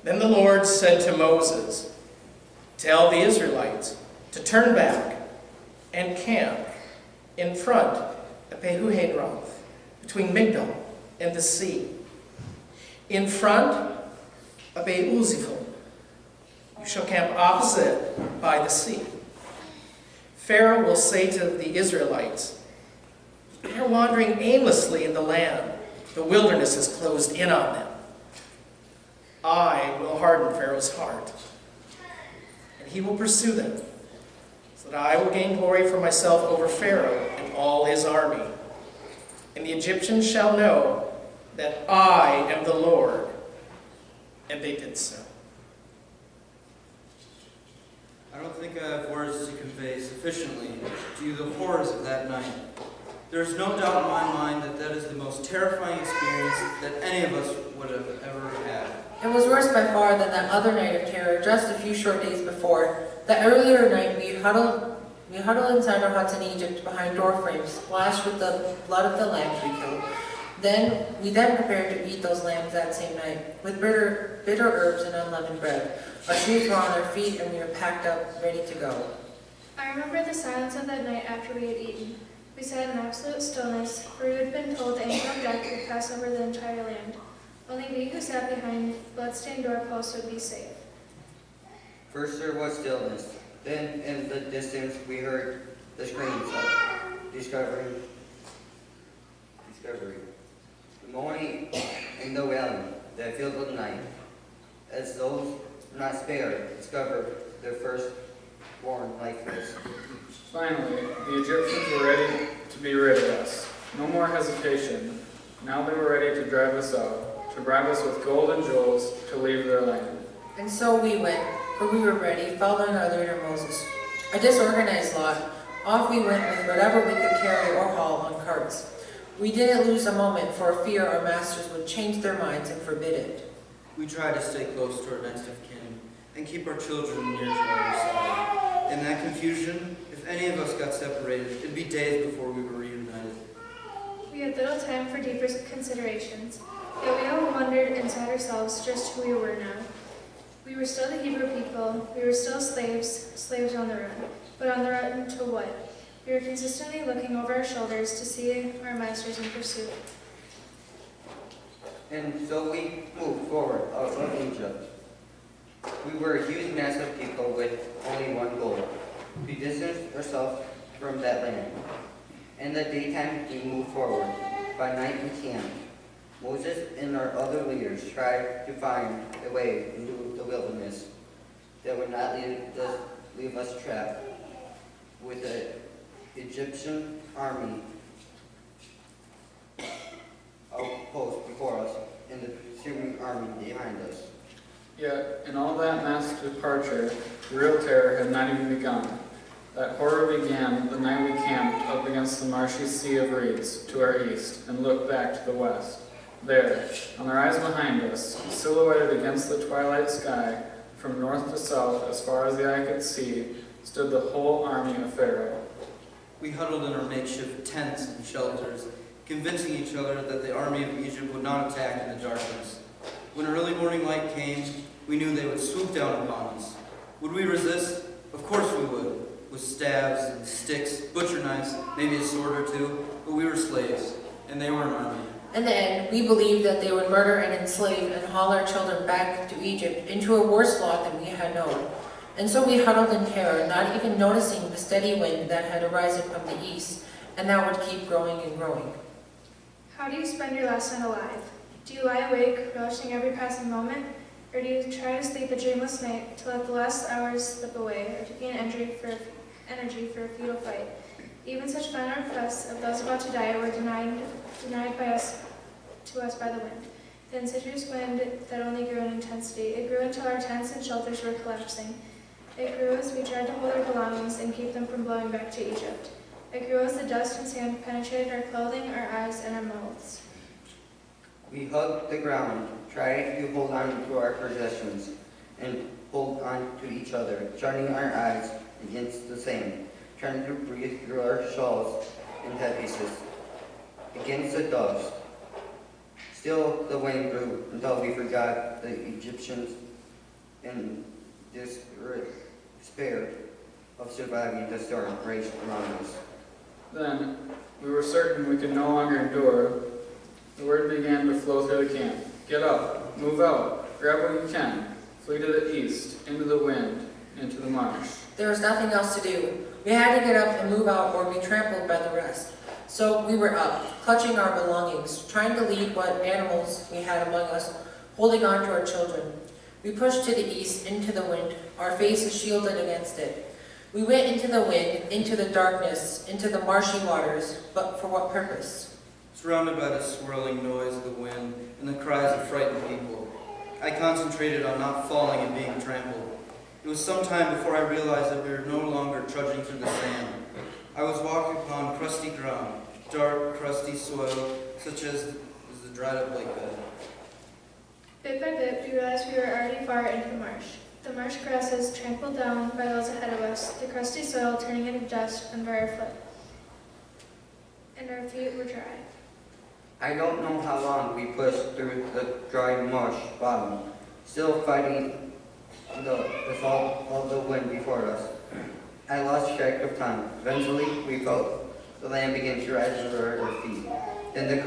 Then the Lord said to Moses, "Tell the Israelites to turn back and camp in front of Pehuhenroth, between Migdol and the sea, in front of Uzziphel. You shall camp opposite by the sea. Pharaoh will say to the Israelites, 'They are wandering aimlessly in the land. The wilderness is closed in on them. I will harden Pharaoh's heart, and he will pursue them, so that I will gain glory for myself over Pharaoh and all his army. And the Egyptians shall know that I am the Lord.' And they did so." I don't think I have words to convey sufficiently to you the horrors of that night. There is no doubt in my mind that that is the most terrifying experience that any of us would have ever had. It was worse by far than that other night of terror just a few short days before. That earlier night we huddled inside our huts in Egypt behind door frames splashed with the blood of the lambs we killed. We then prepared to eat those lambs that same night with bitter herbs and unleavened bread. Our shoes were on our feet and we were packed up, ready to go. I remember the silence of that night after we had eaten. We sat in absolute stillness, for we had been told the angel of death would pass over the entire land. Only we who sat behind blood-stained doorposts would be safe. First there was stillness. Then in the distance we heard the screams of discovery, the moaning and the wailing that filled the night, as those not spared discovered their firstborn lifeless. Finally, the Egyptians were ready to be rid of us. No more hesitation. Now they were ready to drive us out, to bribe us with gold and jewels to leave their land. And so we went, for we were ready, following our leader Moses. A disorganized lot, off we went with whatever we could carry or haul on carts. We didn't lose a moment for fear our masters would change their minds and forbid it. We tried to stay close to our next of kin and keep our children near to our side. In that confusion, if any of us got separated, it'd be days before we were reunited. We had little time for deeper considerations, yet we all wondered inside ourselves just who we were now. We were still the Hebrew people, we were still slaves on the run. But on the run to what? We were consistently looking over our shoulders to see our masters in pursuit. And so we moved forward out of Egypt. We were a huge mass of people with only one goal: to distance ourselves from that land. In the daytime we moved forward. By night we camped. Moses and our other leaders tried to find a way into the wilderness that would not leave us trapped with the Egyptian army outpost before us and the Syrian army behind us. Yet, in all that mass departure, the real terror had not even begun. That horror began the night we camped up against the marshy sea of reeds to our east and looked back to the west. There, on the rise behind us, silhouetted against the twilight sky, from north to south as far as the eye could see, stood the whole army of Pharaoh. We huddled in our makeshift tents and shelters, convincing each other that the army of Egypt would not attack in the darkness. When early morning light came, we knew they would swoop down upon us. Would we resist? Of course we would, with staves and sticks, butcher knives, maybe a sword or two, but we were slaves, and they were an army. In the end, we believed that they would murder and enslave and haul our children back to Egypt into a worse lot than we had known. And so we huddled in terror, not even noticing the steady wind that had arisen from the east, and that would keep growing and growing. How do you spend your last night alive? Do you lie awake, relishing every passing moment? Or do you try to sleep a dreamless night to let the last hours slip away, or to gain energy for a futile fight? Even such final requests of those about to die were denied to us by the wind. The insidious wind that only grew in intensity. It grew until our tents and shelters were collapsing. It grew as we tried to hold our belongings and keep them from blowing back to Egypt. It grew as the dust and sand penetrated our clothing, our eyes, and our mouths. We hugged the ground, tried to hold on to our possessions, and hold on to each other, shutting our eyes against the sand, trying to breathe through our shawls and headpieces, against the dust. Still the wind grew until we forgot the Egyptians in despair of surviving the storm raged around us. Then we were certain we could no longer endure. The word began to flow through the camp. Get up, move out, grab what you can, flee to the east, into the wind, into the marsh. There was nothing else to do. We had to get up and move out or be trampled by the rest. So we were up, clutching our belongings, trying to lead what animals we had among us, holding on to our children. We pushed to the east, into the wind, our faces shielded against it. We went into the wind, into the darkness, into the marshy waters, but for what purpose? Surrounded by the swirling noise of the wind and the cries of frightened people, I concentrated on not falling and being trampled. It was some time before I realized that we were no longer trudging through the sand. I was walking upon crusty ground, dark, crusty soil, such as the dried-up lake bed. Bit by bit, we realized we were already far into the marsh. The marsh grasses trampled down by those ahead of us, the crusty soil turning into dust under our foot. And our feet were dry. I don't know how long we pushed through the dry marsh bottom, still fighting the assault of the wind before us. I lost track of time. Eventually, we felt the land begin to rise under our feet. Then the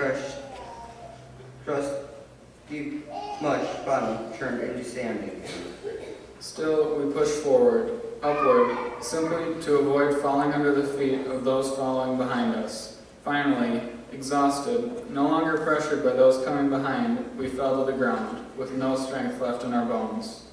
crusty mush bottom turned into sand again. Still, we pushed forward, upward, simply to avoid falling under the feet of those following behind us. Finally, exhausted, no longer pressured by those coming behind, we fell to the ground, with no strength left in our bones.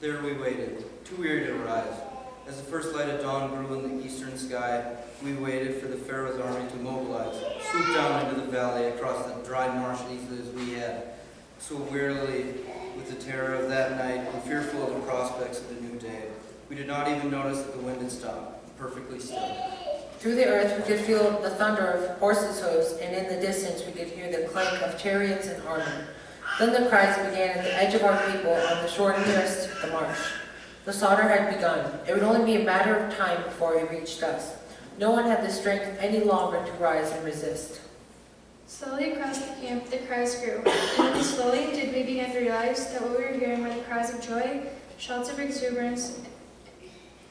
There we waited, too weary to rise. As the first light of dawn grew in the eastern sky, we waited for the Pharaoh's army to mobilize, swoop down into the valley across the dry marsh easily as we had, so wearily with the terror of that night and fearful of the prospects of the new day. We did not even notice that the wind had stopped, perfectly still. Through the earth we could feel the thunder of horses' hoofs, and in the distance we could hear the clank of chariots and armor. Then the cries began at the edge of our people on the shore nearest the marsh. The slaughter had begun. It would only be a matter of time before it reached us. No one had the strength any longer to rise and resist. Slowly across the camp, the cries grew. And then slowly did we begin to realize that what we were hearing were the cries of joy, shouts of exuberance.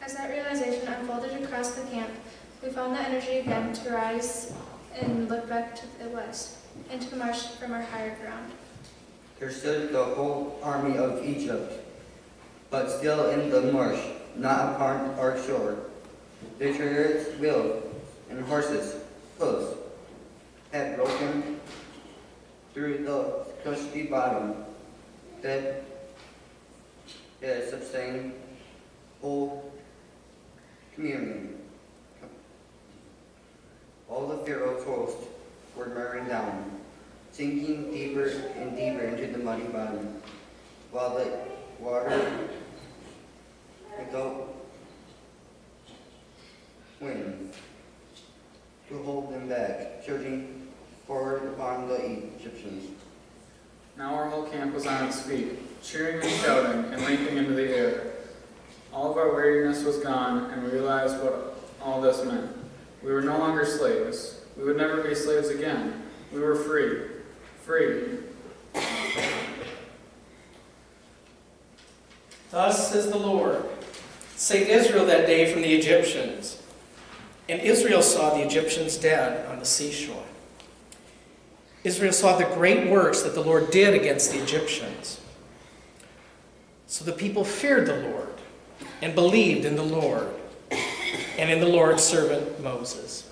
As that realization unfolded across the camp, we found the energy again to rise and look back to the west, into the marsh from our higher ground. There stood the whole army of Egypt, but still in the marsh, not upon our shore. The chariots' wheels and horses' hoofs had broken through the crusty bottom that sustained whole communion. All the Pharaoh's hosts were bearing down, sinking deeper and deeper into the muddy bottom, while the water without wind to hold them back, surging forward upon the Egyptians. Now our whole camp was on its feet, cheering and shouting and leaping into the air. All of our weariness was gone, and we realized what all this meant. We were no longer slaves. We would never be slaves again. We were free. Free. Thus says the Lord, saved Israel that day from the Egyptians. And Israel saw the Egyptians dead on the seashore. Israel saw the great works that the Lord did against the Egyptians. So the people feared the Lord and believed in the Lord and in the Lord's servant Moses.